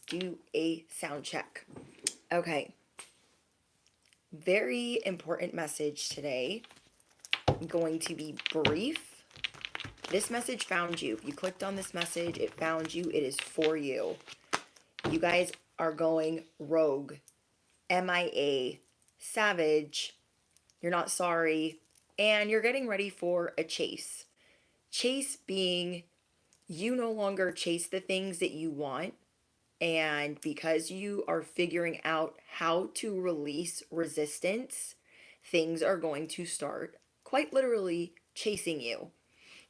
do a sound check. Okay. Very important message today. I'm going to be brief. This message found you. If you clicked on this message, it found you. It is for you. You guys are going rogue, MIA, savage. You're not sorry. And you're getting ready for a chase. Chase being you no longer chase the things that you want. And because you are figuring out how to release resistance, things are going to start quite literally chasing you.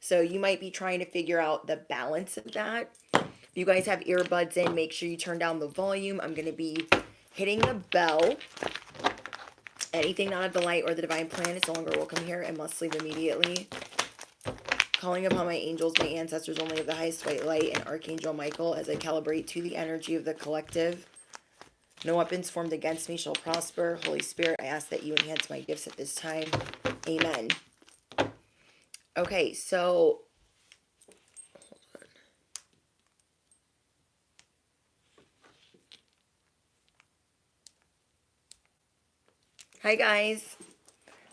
So you might be trying to figure out the balance of that. If you guys have earbuds in, make sure you turn down the volume. I'm going to be hitting the bell. Anything not of the light or the divine plan is no longer welcome here and must leave immediately. Calling upon my angels, my ancestors only of the highest white light, and Archangel Michael as I calibrate to the energy of the collective. No weapons formed against me shall prosper. Holy Spirit, I ask that you enhance my gifts at this time. Amen. Okay, so hold on. Hi guys.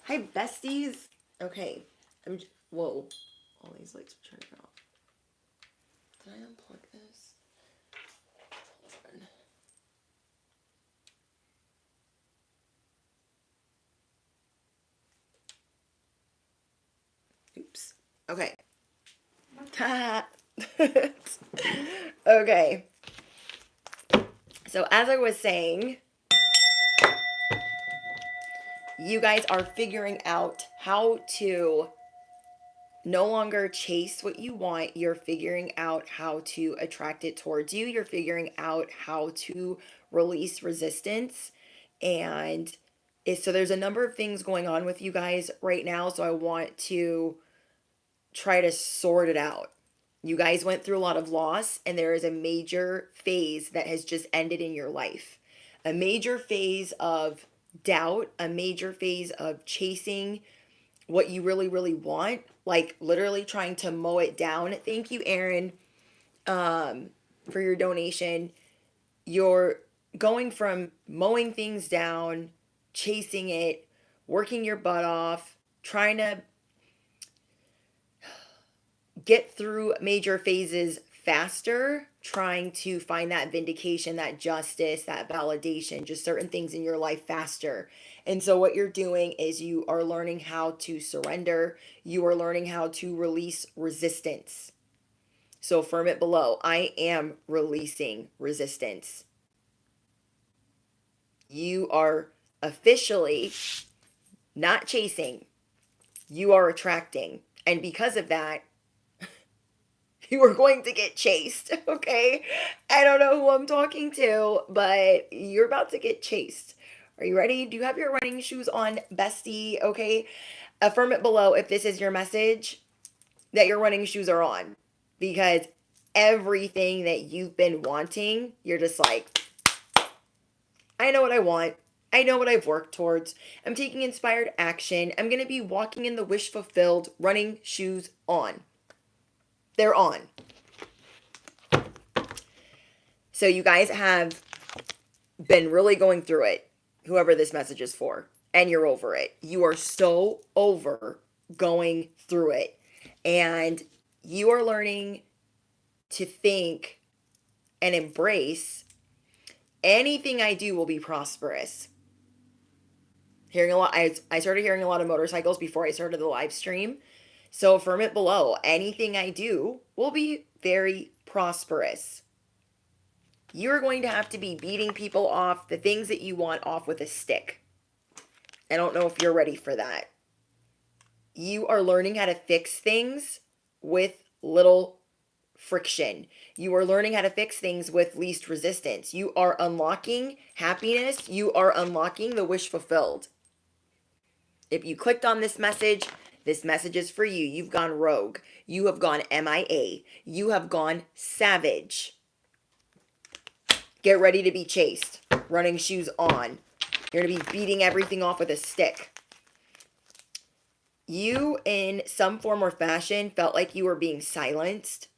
Hi besties. Okay, whoa. All these lights are turning off. Did I unplug this? Hold on. Oops. Okay. Okay. So as I was saying, you guys are figuring out how to no longer chase what you want. You're figuring out how to attract it towards you. You're figuring out how to release resistance. And so there's a number of things going on with you guys right now. So I want to try to sort it out. You guys went through a lot of loss, and there is a major phase that has just ended in your life. A major phase of doubt, a major phase of chasing what you really, really want, like literally trying to mow it down. Thank you, Aaron, for your donation. You're going from mowing things down, chasing it, working your butt off, trying to get through major phases faster, trying to find that vindication, that justice, that validation, just certain things in your life faster. And so what you're doing is you are learning how to surrender. You are learning how to release resistance. So affirm it below. I am releasing resistance. You are officially not chasing. You are attracting. And because of that, you are going to get chased, okay? I don't know who I'm talking to, but you're about to get chased. Are you ready? Do you have your running shoes on, bestie? Okay. Affirm it below if this is your message that your running shoes are on. Because everything that you've been wanting, you're just like, I know what I want. I know what I've worked towards. I'm taking inspired action. I'm going to be walking in the wish fulfilled, running shoes on. They're on. So you guys have been really going through it, whoever this message is for, and you're over it. You are so over going through it. And you are learning to think and embrace anything I do will be prosperous. Hearing a lot, I started hearing a lot of motorcycles before I started the live stream. So affirm it below. Anything I do will be very prosperous. You're going to have to be beating people off, the things that you want, off with a stick. I don't know if you're ready for that. You are learning how to fix things with little friction. You are learning how to fix things with least resistance. You are unlocking happiness. You are unlocking the wish fulfilled. If you clicked on this message is for you. You've gone rogue. You have gone MIA. You have gone savage. Get ready to be chased. Running shoes on. You're going to be beating everything off with a stick. You, in some form or fashion, felt like you were being silenced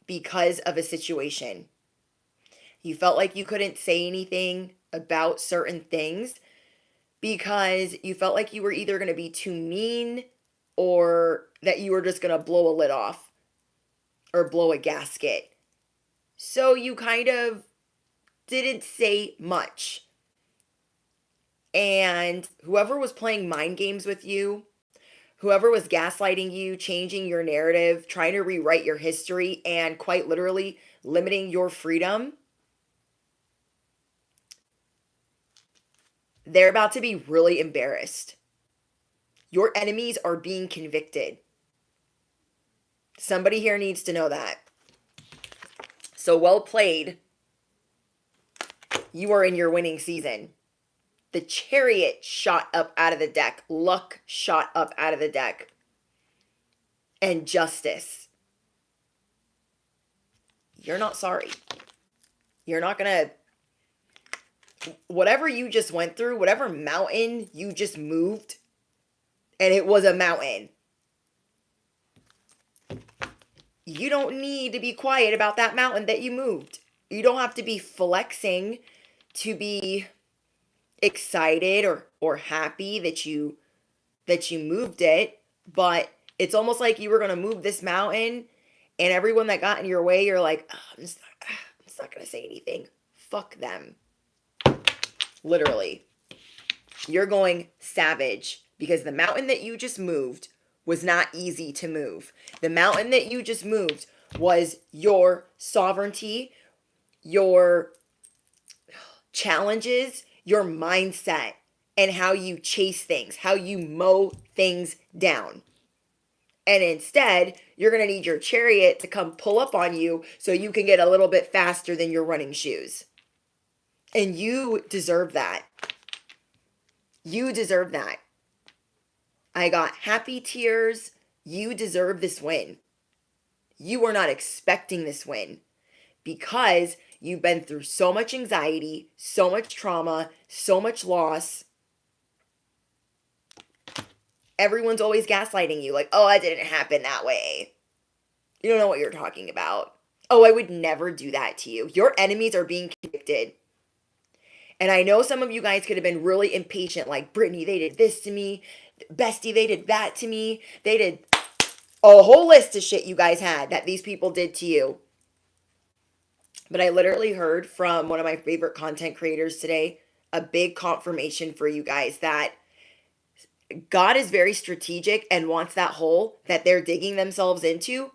because of a situation. You felt like you couldn't say anything about certain things because you felt like you were either going to be too mean or that you were just going to blow a lid off or blow a gasket. So you kind of didn't say much. And whoever was playing mind games with you, whoever was gaslighting you, changing your narrative, trying to rewrite your history, and quite literally limiting your freedom, they're about to be really embarrassed. Your enemies are being convicted. Somebody here needs to know that. So well played. You are in your winning season. The Chariot shot up out of the deck. Luck shot up out of the deck. And Justice. You're not sorry. You're not going to... Whatever you just went through, whatever mountain you just moved, and it was a mountain, you don't need to be quiet about that mountain that you moved. You don't have to be flexing to be excited or happy that you moved it, but it's almost like you were going to move this mountain and everyone that got in your way, you're like, oh, I'm just not going to say anything. Fuck them. Literally. You're going savage because the mountain that you just moved was not easy to move. The mountain that you just moved was your sovereignty, your challenges, your mindset, and how you chase things, how you mow things down. And instead, you're going to need your chariot to come pull up on you so you can get a little bit faster than your running shoes. And you deserve that. You deserve that. I got happy tears. You deserve this win. You were not expecting this win because you've been through so much anxiety, so much trauma, so much loss. Everyone's always gaslighting you like, oh, that didn't happen that way. You don't know what you're talking about. Oh, I would never do that to you. Your enemies are being convicted. And I know some of you guys could have been really impatient, like, Brittany, they did this to me. Bestie, they did that to me. They did a whole list of shit you guys had that these people did to you. But I literally heard from one of my favorite content creators today, a big confirmation for you guys that God is very strategic and wants that hole that they're digging themselves into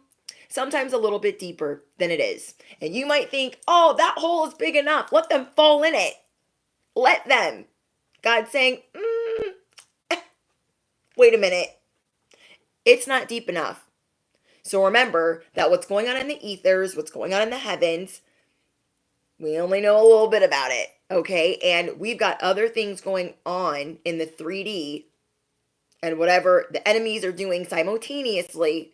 sometimes a little bit deeper than it is. And you might think, oh, that hole is big enough. Let them fall in it. Let them. God's saying, wait a minute. It's not deep enough. So remember that what's going on in the ethers, what's going on in the heavens, we only know a little bit about it, okay? And we've got other things going on in the 3D and whatever the enemies are doing simultaneously.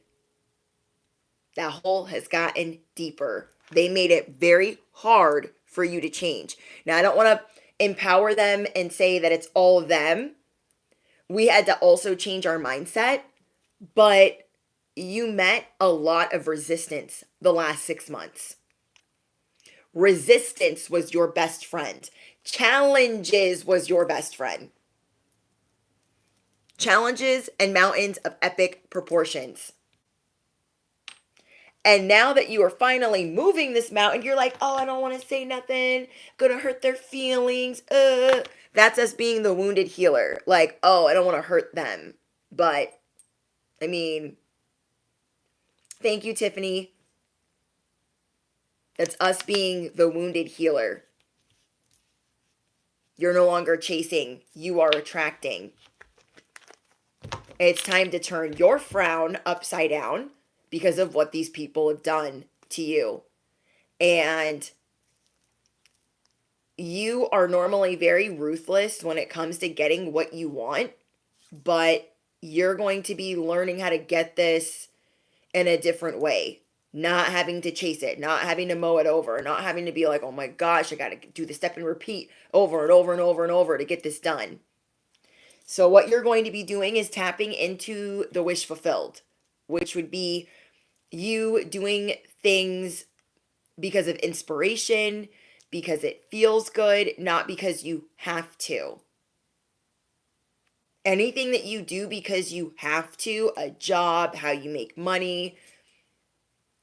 That hole has gotten deeper. They made it very hard for you to change. Now, I don't want to empower them and say that it's all of them. We had to also change our mindset, but you met a lot of resistance the last 6 months. Resistance was your best friend. Challenges was your best friend. Challenges and mountains of epic proportions. And now that you are finally moving this mountain, you're like, oh, I don't want to say nothing. Gonna hurt their feelings. That's us being the wounded healer. Like, oh, I don't want to hurt them. But, I mean, thank you, Tiffany. That's us being the wounded healer. You're no longer chasing. You are attracting. It's time to turn your frown upside down because of what these people have done to you. And you are normally very ruthless when it comes to getting what you want, but you're going to be learning how to get this in a different way. Not having to chase it, not having to mow it over, not having to be like, oh my gosh, I got to do the step and repeat over and over and over and over to get this done. So what you're going to be doing is tapping into the wish fulfilled, which would be you doing things because of inspiration, because it feels good, not because you have to. Anything that you do because you have to, a job, how you make money,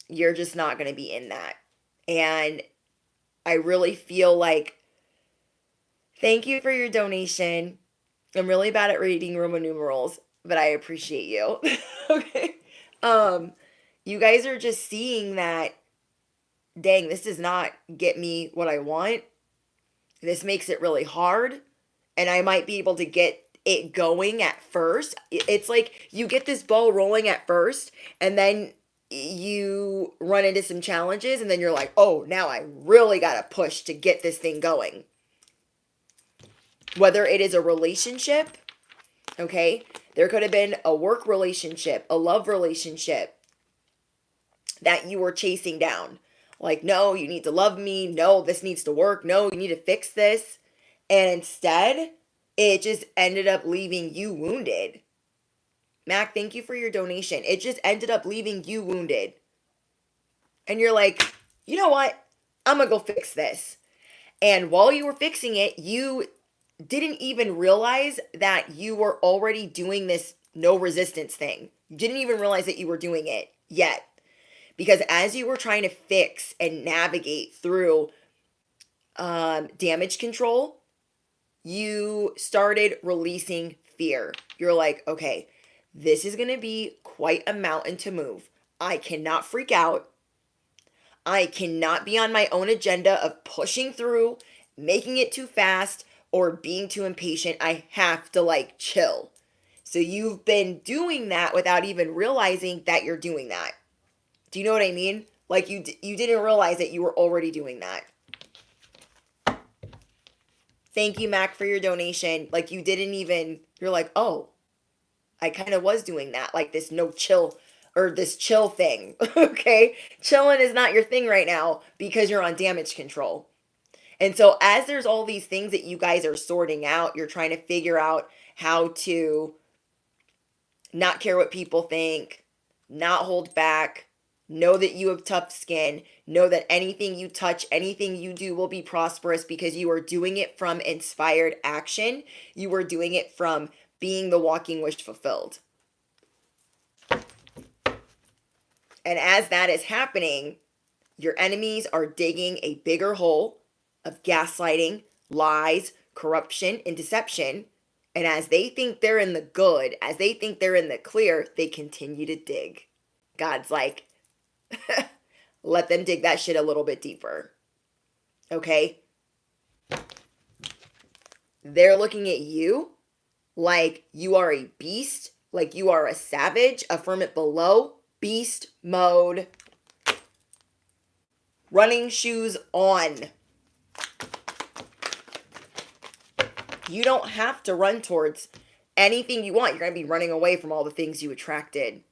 you're just not going to be in that. And I really feel like, thank you for your donation. I'm really bad at reading Roman numerals, but I appreciate you. Okay. You guys are just seeing that, dang, this does not get me what I want. This makes it really hard. And I might be able to get it going at first. It's like you get this ball rolling at first, and then you run into some challenges, and then you're like, oh, now I really got to push to get this thing going. Whether it is a relationship, okay? There could have been a work relationship, a love relationship that you were chasing down. Like, no, you need to love me. No, this needs to work. No, you need to fix this. And instead, it just ended up leaving you wounded. Mac, thank you for your donation. It just ended up leaving you wounded. And you're like, you know what? I'm going to go fix this. And while you were fixing it, you didn't even realize that you were already doing this no resistance thing. You didn't even realize that you were doing it yet. Because as you were trying to fix and navigate through damage control, you started releasing fear. You're like, okay, this is going to be quite a mountain to move. I cannot freak out. I cannot be on my own agenda of pushing through, making it too fast, or being too impatient. I have to chill. So you've been doing that without even realizing that you're doing that. Do you know what I mean? Like you didn't realize that you were already doing that. Thank you, Mac, for your donation. Like you didn't even, you're like, oh, I kind of was doing that. Like this no chill or this chill thing. Okay. Chilling is not your thing right now because you're on damage control. And so as there's all these things that you guys are sorting out, you're trying to figure out how to not care what people think, not hold back, know that you have tough skin, know that anything you touch, anything you do will be prosperous because you are doing it from inspired action. You are doing it from being the walking wish fulfilled. And as that is happening, your enemies are digging a bigger hole of gaslighting, lies, corruption, and deception. And as they think they're in the good, as they think they're in the clear, they continue to dig. God's like, let them dig that shit a little bit deeper. Okay? They're looking at you like you are a beast, like you are a savage. Affirm it below. Beast mode. Running shoes on. You don't have to run towards anything you want. You're going to be running away from all the things you attracted.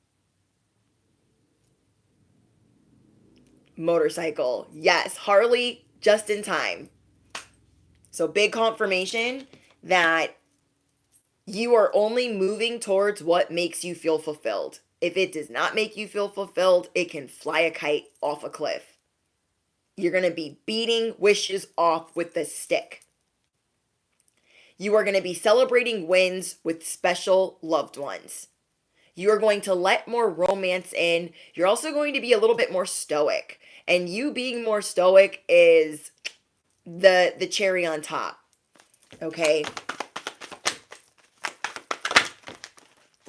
Motorcycle. Yes, Harley, just in time. So big confirmation that you are only moving towards what makes you feel fulfilled. If it does not make you feel fulfilled, it can fly a kite off a cliff. You're going to be beating wishes off with the stick. You are going to be celebrating wins with special loved ones. You are going to let more romance in. You're also going to be a little bit more stoic. And you being more stoic is the cherry on top. Okay?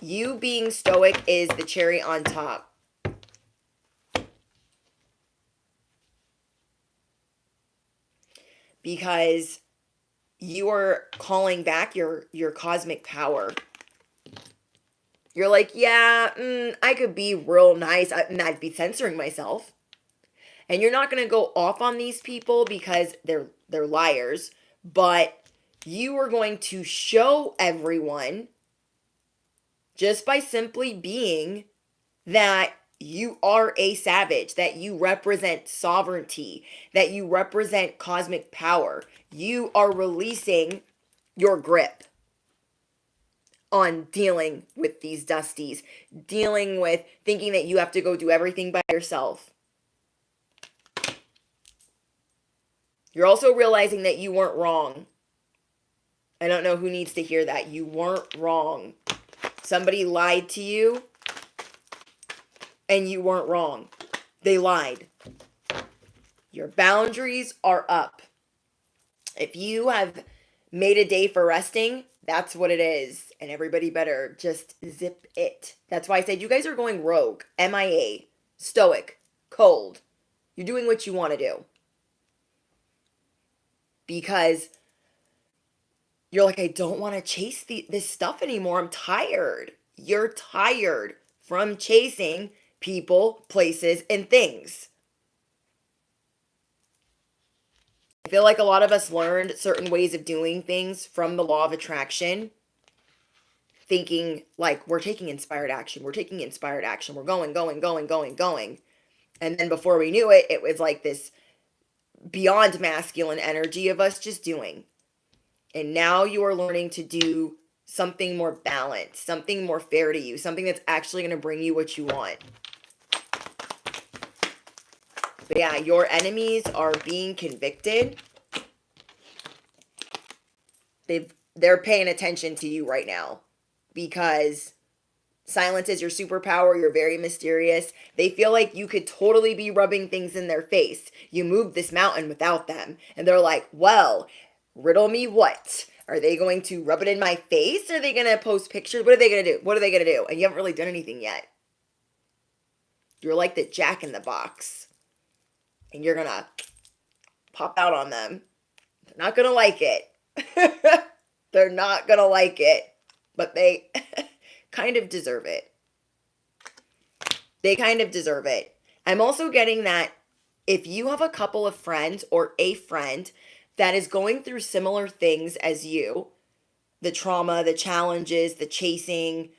You being stoic is the cherry on top. Because you are calling back your cosmic power. You're like, yeah, I could be real nice, and I'd be censoring myself. And you're not going to go off on these people because they're liars, but you are going to show everyone just by simply being that you are a savage, that you represent sovereignty, that you represent cosmic power. You are releasing your grip on dealing with these dusties, dealing with thinking that you have to go do everything by yourself. You're also realizing that you weren't wrong. I don't know who needs to hear that. You weren't wrong. Somebody lied to you, and you weren't wrong. They lied. Your boundaries are up. If you have made a day for resting, that's what it is. And everybody better just zip it. That's why I said you guys are going rogue, MIA, stoic, cold. You're doing what you want to do. Because you're like, I don't want to chase this stuff anymore. I'm tired. You're tired from chasing people, places, and things. I feel like a lot of us learned certain ways of doing things from the law of attraction, thinking like we're taking inspired action. We're taking inspired action. We're going, going, going, going, going. And then before we knew it, it was like this beyond masculine energy of us just doing. And now you are learning to do something more balanced, something more fair to you, something that's actually going to bring you what you want. But yeah, your enemies are being convicted. They're paying attention to you right now because silence is your superpower. You're very mysterious. They feel like you could totally be rubbing things in their face. You moved this mountain without them. And they're like, well, riddle me what? Are they going to rub it in my face? Are they going to post pictures? What are they going to do? What are they going to do? And you haven't really done anything yet. You're like the Jack in the Box. And you're going to pop out on them. They're not going to like it. They're not going to like it. But they kind of deserve it. They kind of deserve it. I'm also getting that if you have a couple of friends or a friend that is going through similar things as you, the trauma, the challenges, the chasing,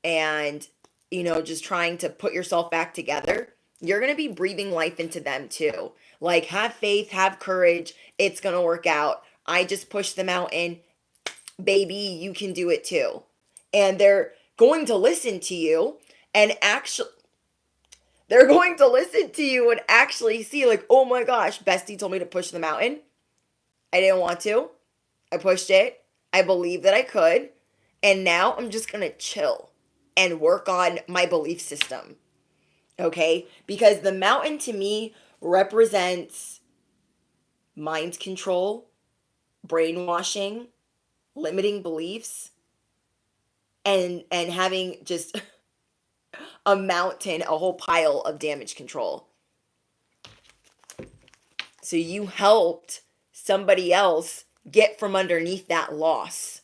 and, just trying to put yourself back together, you're going to be breathing life into them too. Like, have faith, have courage. It's going to work out. I just pushed the mountain. Baby, you can do it too. And they're going to listen to you and actually see like, oh my gosh, Bestie told me to push the mountain. I didn't want to. I pushed it. I believed that I could. And now I'm just going to chill and work on my belief system. Okay? Because the mountain to me represents mind control, brainwashing, limiting beliefs, and having just a mountain, a whole pile of damage control. So you helped somebody else get from underneath that loss.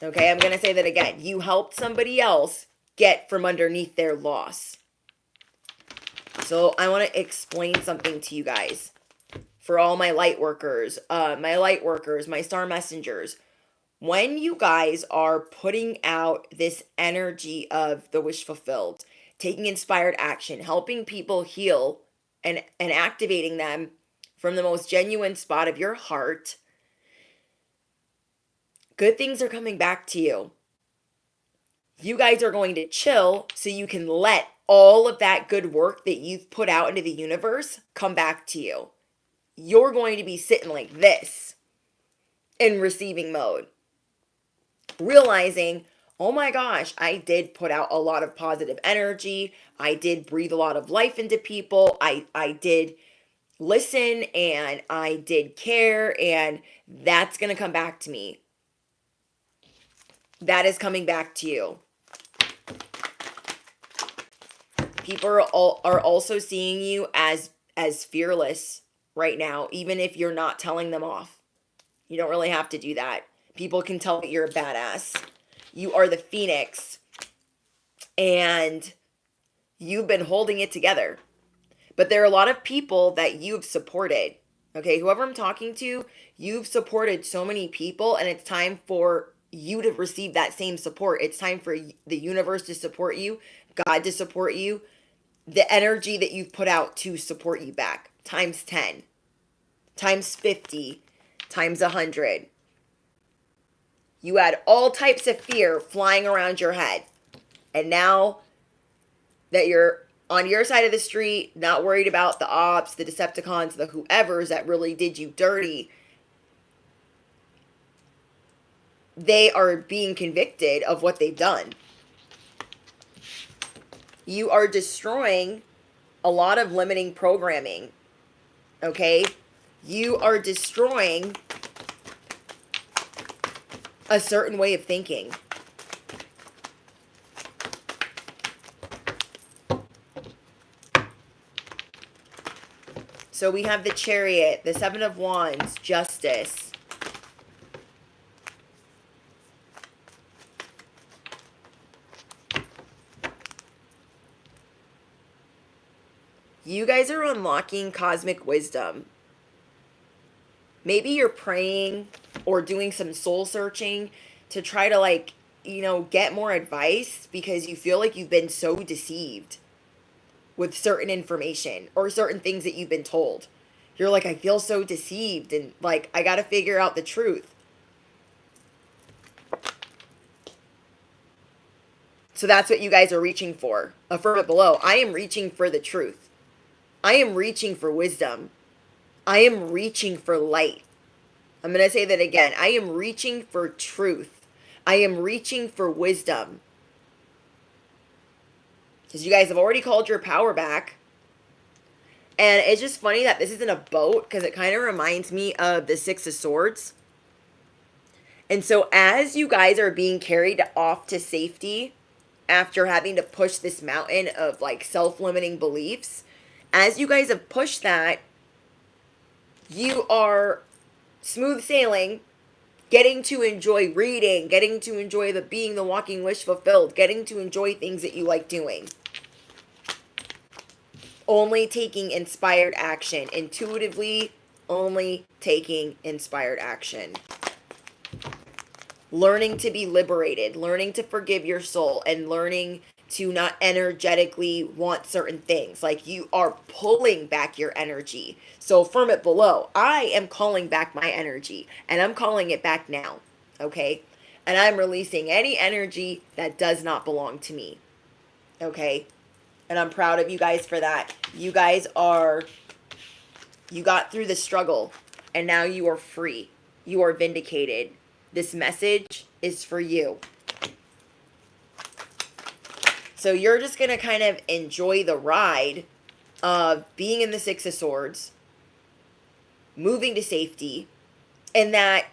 Okay, I'm going to say that again. You helped somebody else get from underneath their loss. So I want to explain something to you guys. For all my light workers, my star messengers. When you guys are putting out this energy of the wish fulfilled, taking inspired action, helping people heal, and activating them from the most genuine spot of your heart, good things are coming back to you. You guys are going to chill so you can let all of that good work that you've put out into the universe come back to you. You're going to be sitting like this in receiving mode, realizing, oh my gosh, I did put out a lot of positive energy. I did breathe a lot of life into people. I did listen and I did care, and that's going to come back to me. That is coming back to you. People are also seeing you as fearless right now, even if you're not telling them off. You don't really have to do that. People can tell that you're a badass. You are the phoenix, and you've been holding it together. But there are a lot of people that you've supported. Okay, whoever I'm talking to, you've supported so many people, and it's time for you to receive that same support. It's time for the universe to support you, God to support you, the energy that you've put out to support you back. Times 10, times 50, times 100. You had all types of fear flying around your head. And now that you're on your side of the street, not worried about the ops, the Decepticons, the whoever's that really did you dirty. They are being convicted of what they've done. You are destroying a lot of limiting programming. Okay? You are destroying a certain way of thinking. So we have the Chariot, the Seven of Wands, Justice. You guys are unlocking cosmic wisdom. Maybe you're praying or doing some soul searching to try to, like, you know, get more advice because you feel like you've been so deceived with certain information or certain things that you've been told. You're like, I feel so deceived and like, I got to figure out the truth. So that's what you guys are reaching for. Affirm it below. I am reaching for the truth. I am reaching for wisdom. I am reaching for light. I'm going to say that again. I am reaching for truth. I am reaching for wisdom. Because you guys have already called your power back. And it's just funny that this isn't a boat, because it kind of reminds me of the Six of Swords. And so as you guys are being carried off to safety after having to push this mountain of like self-limiting beliefs, as you guys have pushed that, you are smooth sailing, getting to enjoy reading, getting to enjoy being the walking wish fulfilled, getting to enjoy things that you like doing. Only taking inspired action. Intuitively, only taking inspired action. Learning to be liberated. Learning to forgive your soul. And learning to not energetically want certain things. Like, you are pulling back your energy. So affirm it below. I am calling back my energy. And I'm calling it back now. Okay? And I'm releasing any energy that does not belong to me. Okay? And I'm proud of you guys for that. You guys you got through the struggle, and now you are free. You are vindicated. This message is for you. So you're just going to kind of enjoy the ride of being in the Six of Swords, moving to safety, and that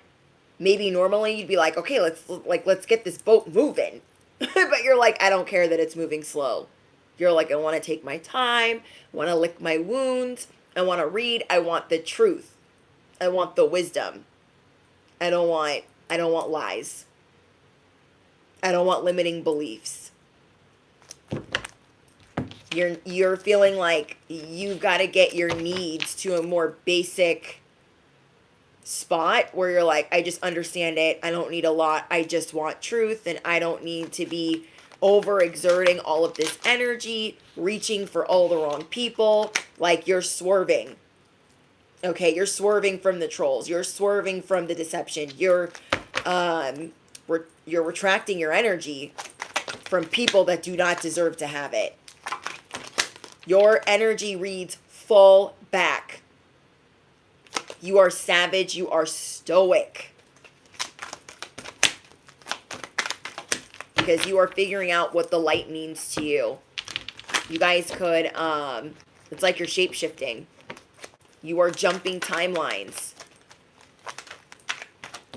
maybe normally you'd be like, okay, let's get this boat moving. But you're like, I don't care that it's moving slow. You're like, I want to take my time. I want to lick my wounds. I want to read. I want the truth. I want the wisdom. I don't want lies. I don't want limiting beliefs. You're feeling like you've got to get your needs to a more basic spot where you're like, I just understand it. I don't need a lot. I just want truth, and I don't need to be overexerting all of this energy, reaching for all the wrong people. Like, you're swerving. Okay, you're swerving from the trolls. You're swerving from the deception. You're retracting your energy from people that do not deserve to have it. Your energy reads, fall back. You are savage. You are stoic. Because you are figuring out what the light means to you. You guys could, it's like you're shape-shifting. You are jumping timelines.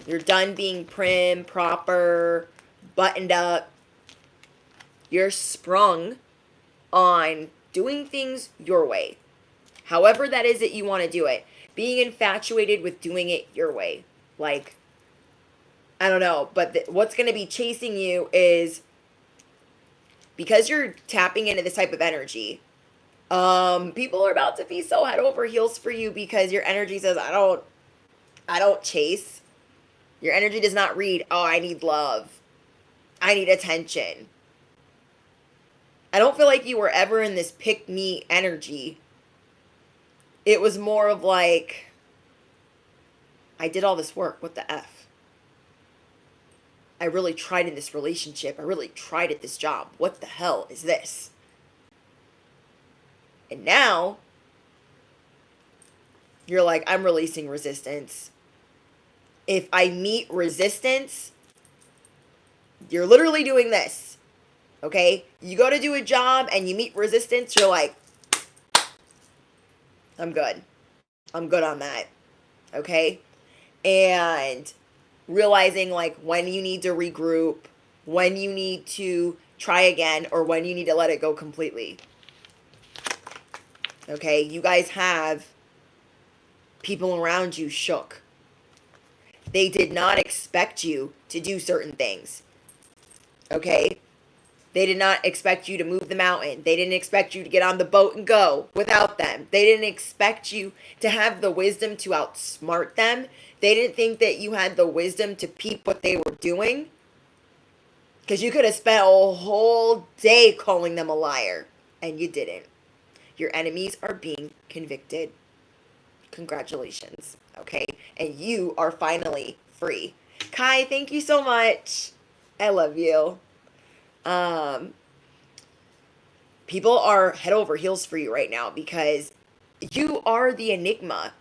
You're done being prim, proper, buttoned up. You're sprung on doing things your way. However that is that you want to do it. Being infatuated with doing it your way. Like, I don't know, but what's going to be chasing you is, because you're tapping into this type of energy, people are about to be so head over heels for you because your energy says, I don't chase. Your energy does not read, oh, I need love. I need attention. I don't feel like you were ever in this pick me energy. It was more of like, I did all this work. What the F? I really tried in this relationship. I really tried at this job. What the hell is this? And now you're like, I'm releasing resistance. If I meet resistance, you're literally doing this. Okay? You go to do a job and you meet resistance, you're like, I'm good. I'm good on that. Okay? And realizing like when you need to regroup, when you need to try again, or when you need to let it go completely. Okay? You guys have people around you shook. They did not expect you to do certain things. Okay? They did not expect you to move the mountain. They didn't expect you to get on the boat and go without them. They didn't expect you to have the wisdom to outsmart them. They didn't think that you had the wisdom to peep what they were doing. Because you could have spent a whole day calling them a liar. And you didn't. Your enemies are being convicted. Congratulations. Okay? And you are finally free. Kai, thank you so much. I love you. People are head over heels for you right now because you are the enigma.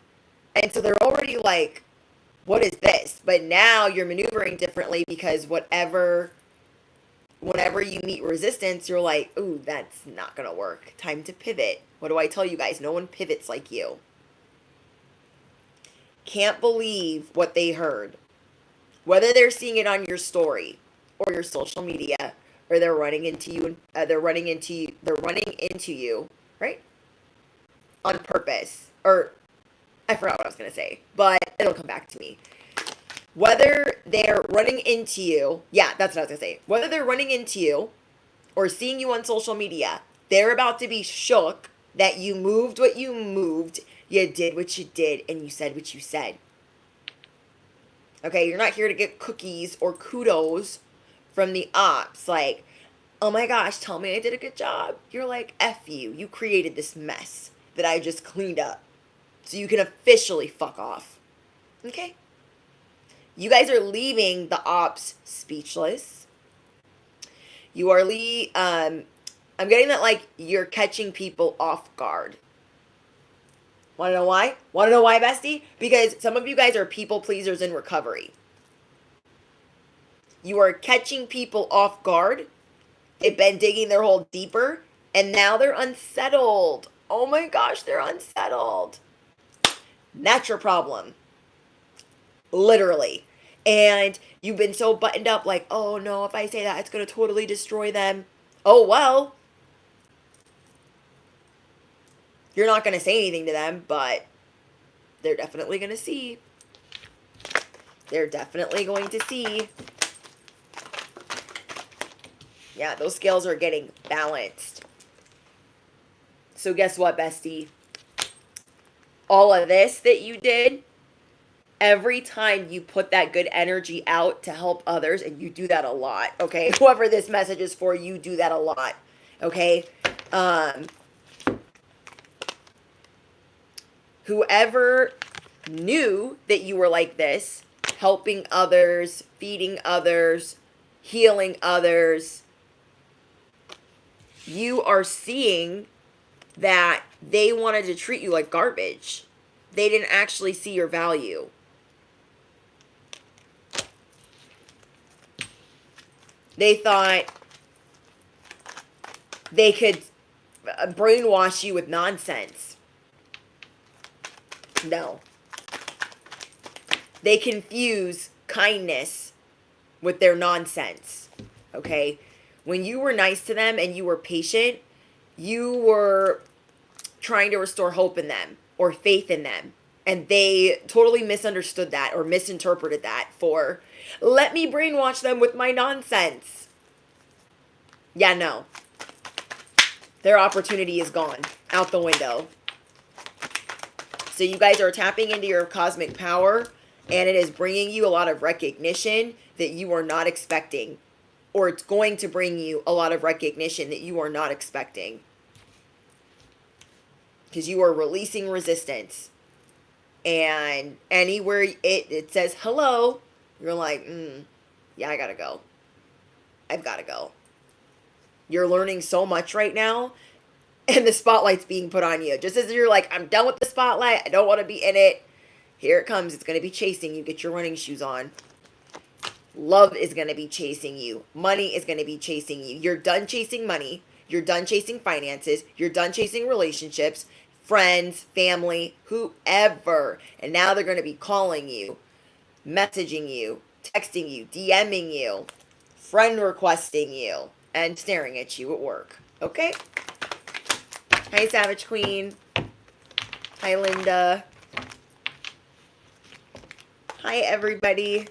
And so they're already like, what is this? But now you're maneuvering differently because whenever you meet resistance, you're like, ooh, that's not going to work. Time to pivot. What do I tell you guys? No one pivots like you. Can't believe what they heard. Whether they're seeing it on your story or your social media, or they're running into you, they're running into you, right? On purpose. Or, I forgot what I was going to say, but it'll come back to me. Whether they're running into you, yeah, that's what I was going to say. Whether they're running into you or seeing you on social media, they're about to be shook that you moved what you moved, you did what you did, and you said what you said. Okay, you're not here to get cookies or kudos from the ops. Like, oh my gosh, tell me I did a good job. You're like, F you. You created this mess that I just cleaned up. So you can officially fuck off. Okay? You guys are leaving the ops speechless. You are I'm getting that like you're catching people off guard. Want to know why? Want to know why, bestie? Because some of you guys are people pleasers in recovery. You are catching people off guard. They've been digging their hole deeper, and now they're unsettled. Oh my gosh, they're unsettled. That's your problem. Literally. And you've been so buttoned up like, oh no, if I say that, it's going to totally destroy them. Oh well. You're not going to say anything to them, but they're definitely going to see. They're definitely going to see. Yeah, those scales are getting balanced. So guess what, bestie? All of this that you did, every time you put that good energy out to help others, and you do that a lot, okay? Whoever this message is for, you do that a lot, okay? Whoever knew that you were like this, helping others, feeding others, healing others, you are seeing that they wanted to treat you like garbage. They didn't actually see your value. They thought they could brainwash you with nonsense. No. They confuse kindness with their nonsense. Okay? When you were nice to them and you were patient, you were trying to restore hope in them or faith in them. And they totally misunderstood that or misinterpreted that for, let me brainwash them with my nonsense. Yeah, no. Their opportunity is gone. Out the window. So you guys are tapping into your cosmic power, and it is bringing you a lot of recognition that you are not expecting. Or it's going to bring you a lot of recognition that you are not expecting. Because you are releasing resistance. And anywhere it says hello, you're like, yeah, I gotta go. I've gotta go. You're learning so much right now. and the spotlight's being put on you. Just as you're like, I'm done with the spotlight, I don't want to be in it, here it comes. It's going to be chasing you. Get your running shoes on. Love is going to be chasing you. Money is going to be chasing you. You're done chasing money. You're done chasing finances. You're done chasing relationships, friends, family, whoever. And now they're going to be calling you, messaging you, texting you, DMing you, friend requesting you, and staring at you at work. Okay? Hi, Savage Queen. Hi, Linda. Hi, everybody.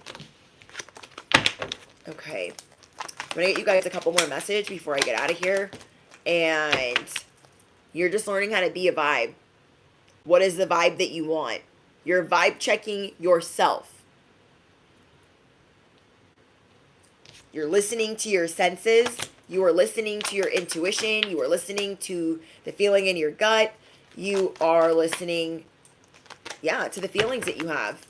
Okay. I'm going to get you guys a couple more messages before I get out of here. And you're just learning how to be a vibe. What is the vibe that you want? You're vibe checking yourself. You're listening to your senses. You are listening to your intuition. You are listening to the feeling in your gut. You are listening, to the feelings that you have.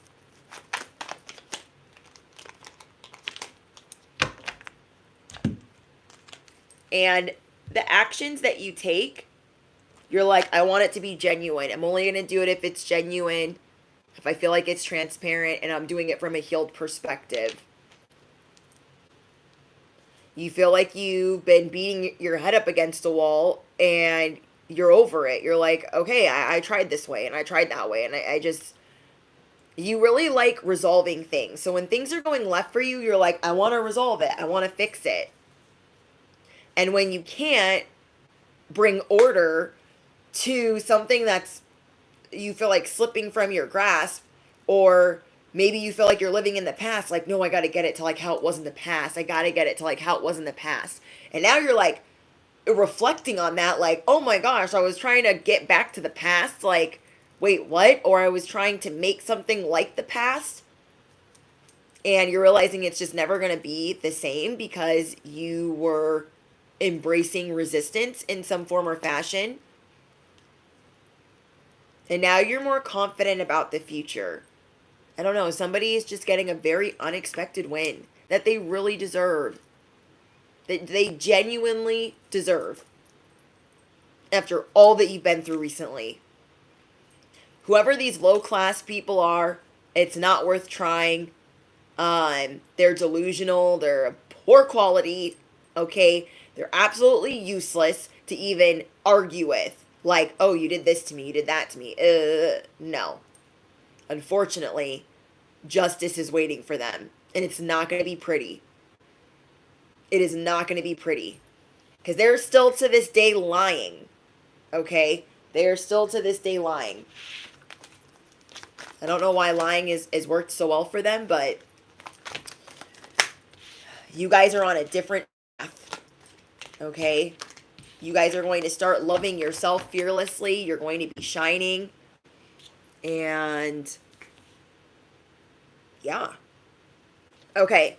And the actions that you take, you're like, I want it to be genuine. I'm only going to do it if it's genuine, if I feel like it's transparent, and I'm doing it from a healed perspective. You feel like you've been beating your head up against a wall, and you're over it. You're like, okay, I tried this way, and I tried that way, and I just... You really like resolving things. So when things are going left for you, you're like, I want to resolve it. I want to fix it. And when you can't bring order to something that's, you feel like slipping from your grasp, or maybe you feel like you're living in the past, like, no, I got to get it to like how it was in the past. I got to get it to like how it was in the past. And now you're like reflecting on that, like, oh my gosh, I was trying to get back to the past. Like, wait, what? Or I was trying to make something like the past. And you're realizing it's just never going to be the same because you were embracing resistance in some form or fashion. And now you're more confident about the future. I don't know, somebody is just getting a very unexpected win that they really deserve. That they genuinely deserve. After all that you've been through recently. Whoever these low-class people are, it's not worth trying. They're delusional. They're of poor quality. Okay? They're absolutely useless to even argue with. Like, oh, you did this to me, you did that to me. No. Unfortunately, justice is waiting for them. And it's not going to be pretty. It is not going to be pretty. Because they're still to this day lying. Okay? They're still to this day lying. I don't know why lying is worked so well for them, but you guys are on a different path. Okay? You guys are going to start loving yourself fearlessly. You're going to be shining. And yeah. Okay.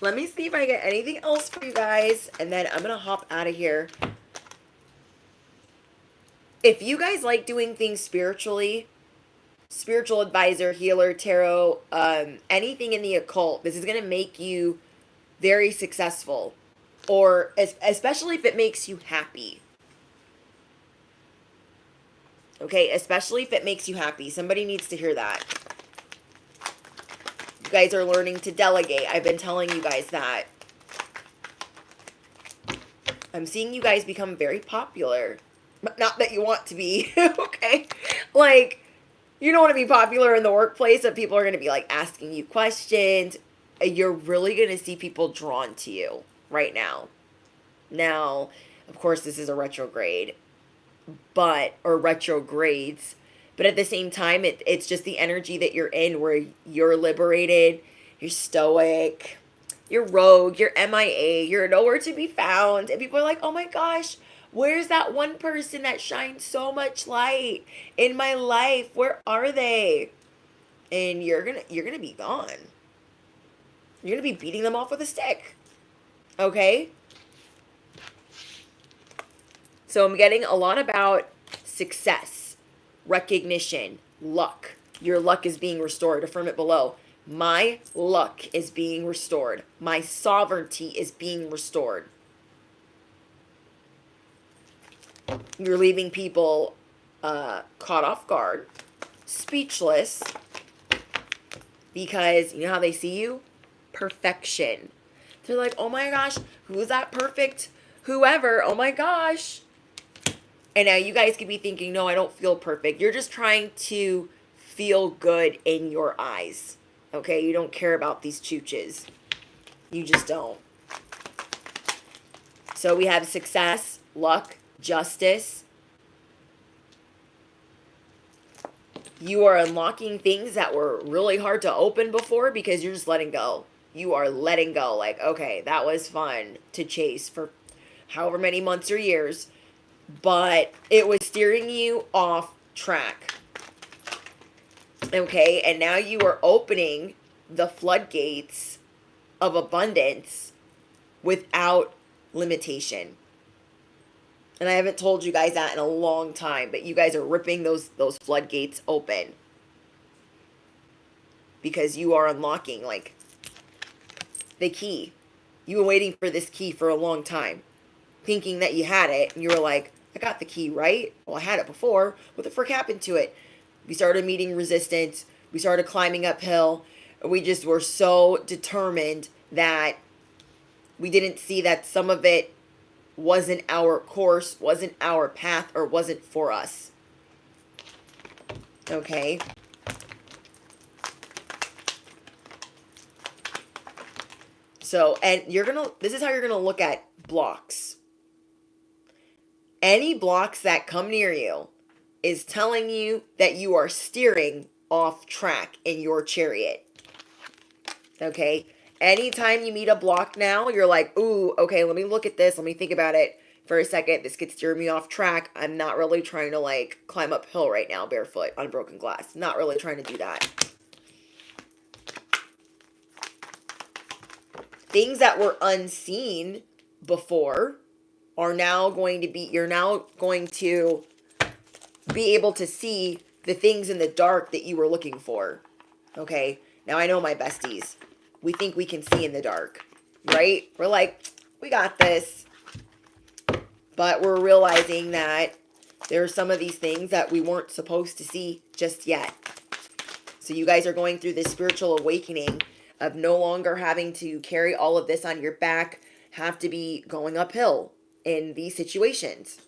Let me see if I get anything else for you guys. And then I'm going to hop out of here. If you guys like doing things spiritually, spiritual advisor, healer, tarot, anything in the occult, this is going to make you very successful. Or especially if it makes you happy. Okay, especially if it makes you happy. Somebody needs to hear that. You guys are learning to delegate. I've been telling you guys that. I'm seeing you guys become very popular. Not that you want to be, okay? Like, you don't want to be popular in the workplace, that people are going to be, like, asking you questions. You're really going to see people drawn to you right now. Now, of course, this is a retrograde, or retrogrades, but at the same time, it's just the energy that you're in where you're liberated, you're stoic, you're rogue, you're MIA, you're nowhere to be found, and people are like, oh my gosh, where's that one person that shines so much light in my life? Where are they? And you're gonna be gone. You're gonna be beating them off with a stick. Okay? So I'm getting a lot about success, recognition, luck. Your luck is being restored. Affirm it below. My luck is being restored. My sovereignty is being restored. You're leaving people caught off guard, speechless, because you know how they see you? Perfection. They're like, oh my gosh, who's that perfect whoever? Oh my gosh. And now you guys could be thinking, no, I don't feel perfect. You're just trying to feel good in your eyes. Okay? You don't care about these chooches. You just don't. So we have success, luck, justice. You are unlocking things that were really hard to open before because you're just letting go. You are letting go. Like, okay, that was fun to chase for however many months or years, but it was steering you off track. Okay, and now you are opening the floodgates of abundance without limitation. And I haven't told you guys that in a long time, but you guys are ripping those floodgates open. Because you are unlocking, like, the key. You've been waiting for this key for a long time. Thinking that you had it, and you were like, I got the key, right? Well, I had it before. What the frick happened to it? We started meeting resistance. We started climbing uphill. We just were so determined that we didn't see that some of it wasn't our course, wasn't our path, or wasn't for us. Okay? So, and this is how you're gonna look at blocks. Any blocks that come near you is telling you that you are steering off track in your chariot. Okay? Anytime you meet a block now, you're like, ooh, okay, let me look at this. Let me think about it for a second. This could steer me off track. I'm not really trying to like climb uphill right now barefoot on broken glass. Not really trying to do that. Things that were unseen before are now going to be, you're now going to be able to see the things in the dark that you were looking for. Okay? Now I know my besties. We think we can see in the dark, right? We're like, we got this. But we're realizing that there are some of these things that we weren't supposed to see just yet. So you guys are going through this spiritual awakening of no longer having to carry all of this on your back, have to be going uphill in these situations.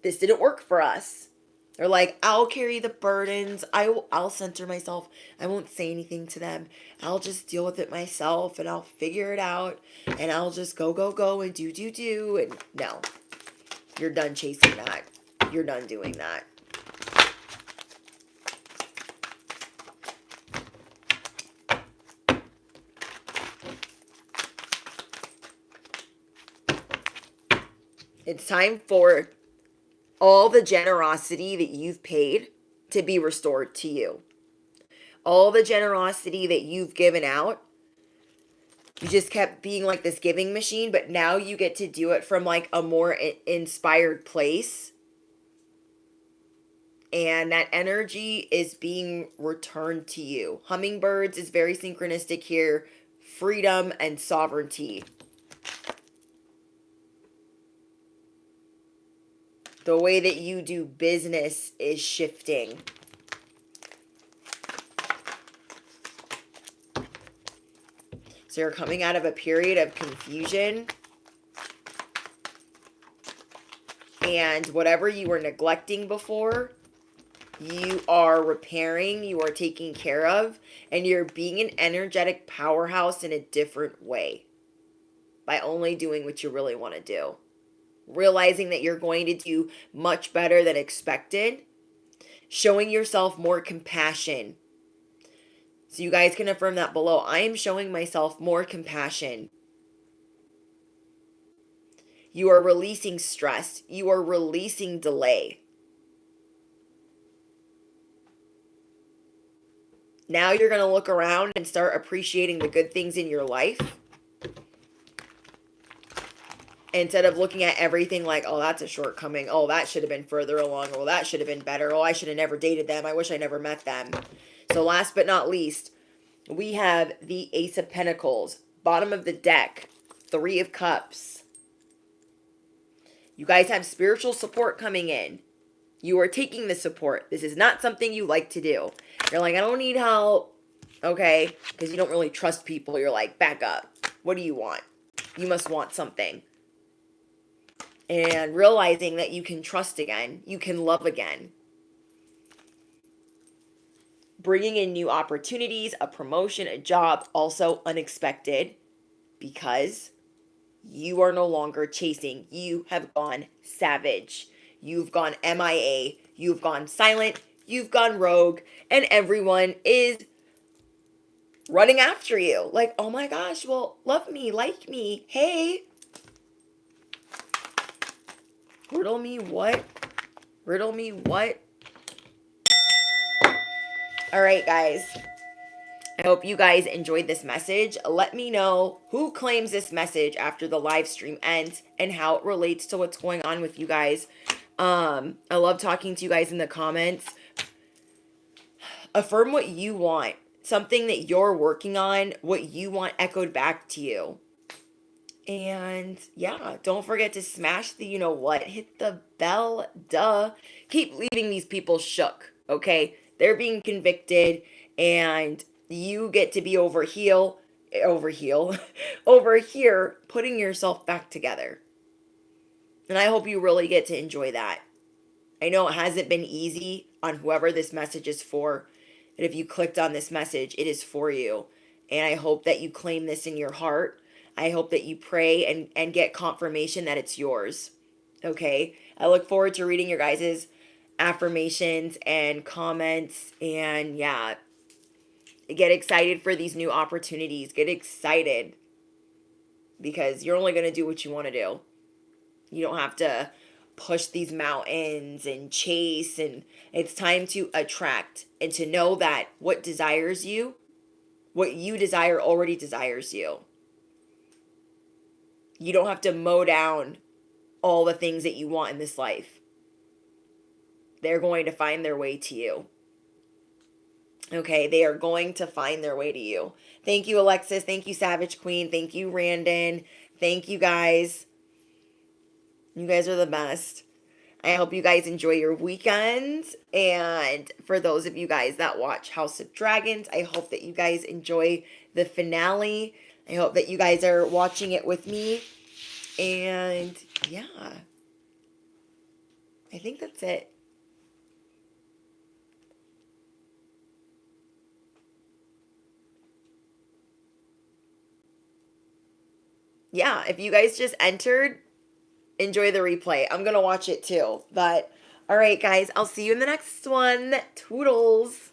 This didn't work for us. They're like, I'll carry the burdens. I'll center myself. I won't say anything to them. I'll just deal with it myself and I'll figure it out. And I'll just go and do. And no, you're done chasing that. You're done doing that. It's time for all the generosity that you've paid to be restored to you. All the generosity that you've given out. You just kept being like this giving machine, but now you get to do it from like a more inspired place. And that energy is being returned to you. Hummingbirds is very synchronistic here. Freedom and sovereignty. The way that you do business is shifting. So you're coming out of a period of confusion. And whatever you were neglecting before, you are repairing, you are taking care of, and you're being an energetic powerhouse in a different way. By only doing what you really want to do. Realizing that you're going to do much better than expected. Showing yourself more compassion. So you guys can affirm that below. I am showing myself more compassion. You are releasing stress. You are releasing delay. Now you're going to look around and start appreciating the good things in your life. Instead of looking at everything like, oh, that's a shortcoming. Oh, that should have been further along. Oh, that should have been better. Oh, I should have never dated them. I wish I never met them. So last but not least, we have the Ace of Pentacles. Bottom of the deck, 3 of Cups. You guys have spiritual support coming in. You are taking the support. This is not something you like to do. You're like, I don't need help. Okay? Because you don't really trust people. You're like, back up. What do you want? You must want something. And realizing that you can trust again. You can love again. Bringing in new opportunities, a promotion, a job, also unexpected. Because you are no longer chasing. You have gone savage. You've gone MIA. You've gone silent. You've gone rogue. And everyone is running after you. Like, oh my gosh, well, love me, like me. Hey. Riddle me what? Riddle me what? All right, guys. I hope you guys enjoyed this message. Let me know who claims this message after the live stream ends and how it relates to what's going on with you guys. I love talking to you guys in the comments. Affirm what you want. Something that you're working on, what you want echoed back to you. And yeah, don't forget to smash the you know what. Hit the bell, duh. Keep leaving these people shook, okay? They're being convicted and you get to be over here, putting yourself back together. And I hope you really get to enjoy that. I know it hasn't been easy on whoever this message is for. And if you clicked on this message, it is for you. And I hope that you claim this in your heart. I hope that you pray and get confirmation that it's yours. Okay? I look forward to reading your guys' affirmations and comments. And yeah, get excited for these new opportunities. Get excited. Because you're only going to do what you want to do. You don't have to push these mountains and chase. And it's time to attract and to know that what desires you, what you desire already desires you. You don't have to mow down all the things that you want in this life. They're going to find their way to you. Okay, they are going to find their way to you. Thank you, Alexis. Thank you, Savage Queen. Thank you, Randon. Thank you, guys. You guys are the best. I hope you guys enjoy your weekends. And for those of you guys that watch House of Dragons, I hope that you guys enjoy the finale. I hope that you guys are watching it with me. And yeah, I think that's it. Yeah, if you guys just entered, enjoy the replay. I'm going to watch it too. But all right, guys, I'll see you in the next one. Toodles.